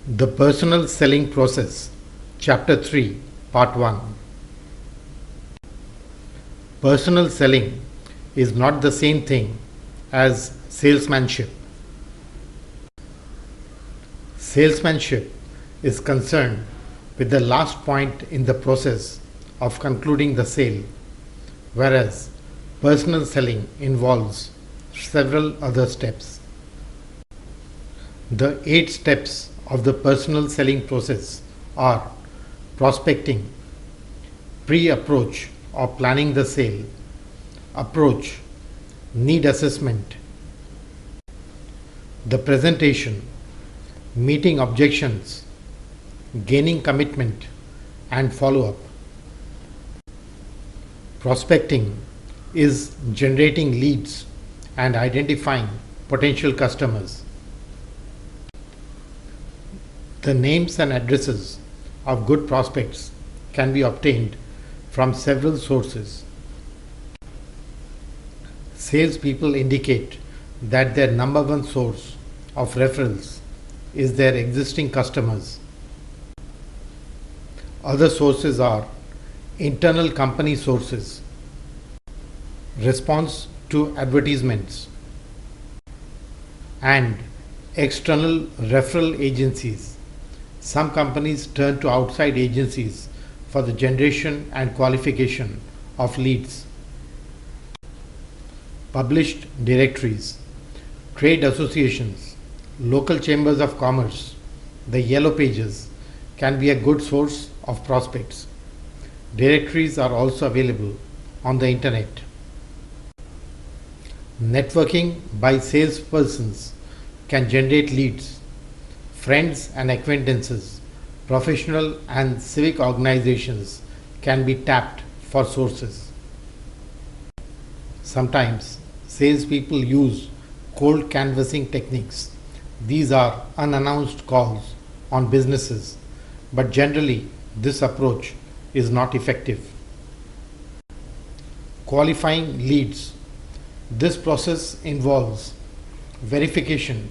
The Personal Selling Process, Chapter 3, Part 1. Personal selling is not the same thing as salesmanship. Salesmanship is concerned with the last point in the process of concluding the sale, whereas personal selling involves several other steps. The 8 steps of the personal selling process are prospecting, pre-approach or planning the sale, approach, need assessment, the presentation, meeting objections, gaining commitment, and follow-up. Prospecting is generating leads and identifying potential customers. The names and addresses of good prospects can be obtained from several sources. Salespeople indicate that their number one source of referrals is their existing customers. Other sources are internal company sources, response to advertisements, and external referral agencies. Some companies turn to outside agencies for the generation and qualification of leads. Published directories, trade associations, local chambers of commerce, the yellow pages can be a good source of prospects. Directories are also available on the internet. Networking by salespersons can generate leads. Friends and acquaintances, professional and civic organizations can be tapped for sources. Sometimes salespeople use cold canvassing techniques. These are unannounced calls on businesses, but generally this approach is not effective. Qualifying leads. This process involves verification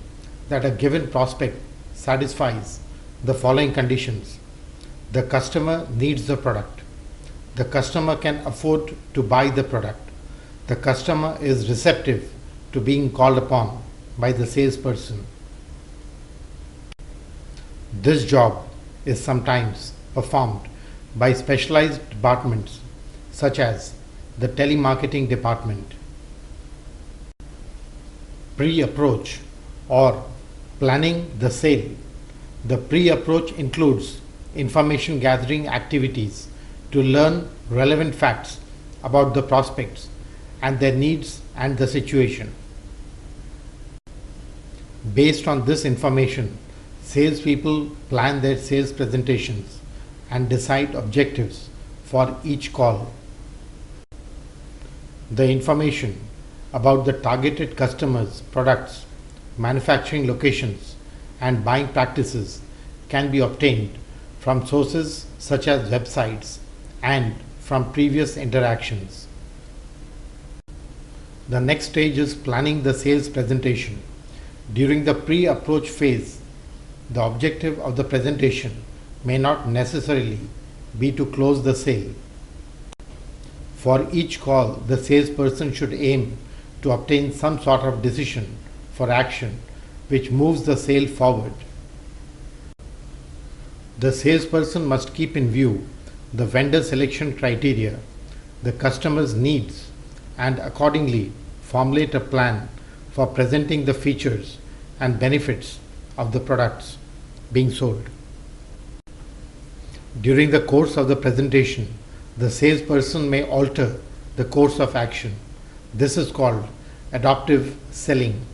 that a given prospect satisfies the following conditions. The customer needs the product. The customer can afford to buy the product. The customer is receptive to being called upon by the salesperson. This job is sometimes performed by specialized departments such as the telemarketing department. Pre-approach or planning the sale. The pre-approach includes information gathering activities to learn relevant facts about the prospects and their needs and the situation. Based on this information, salespeople plan their sales presentations and decide objectives for each call. The information about the targeted customers' products, manufacturing locations, and buying practices can be obtained from sources such as websites and from previous interactions. The next stage is planning the sales presentation. During the pre-approach phase, the objective of the presentation may not necessarily be to close the sale. For each call, the salesperson should aim to obtain some sort of decision for action which moves the sale forward. The salesperson must keep in view the vendor selection criteria, the customer's needs, and accordingly formulate a plan for presenting the features and benefits of the products being sold. During the course of the presentation, the salesperson may alter the course of action. This is called adaptive selling.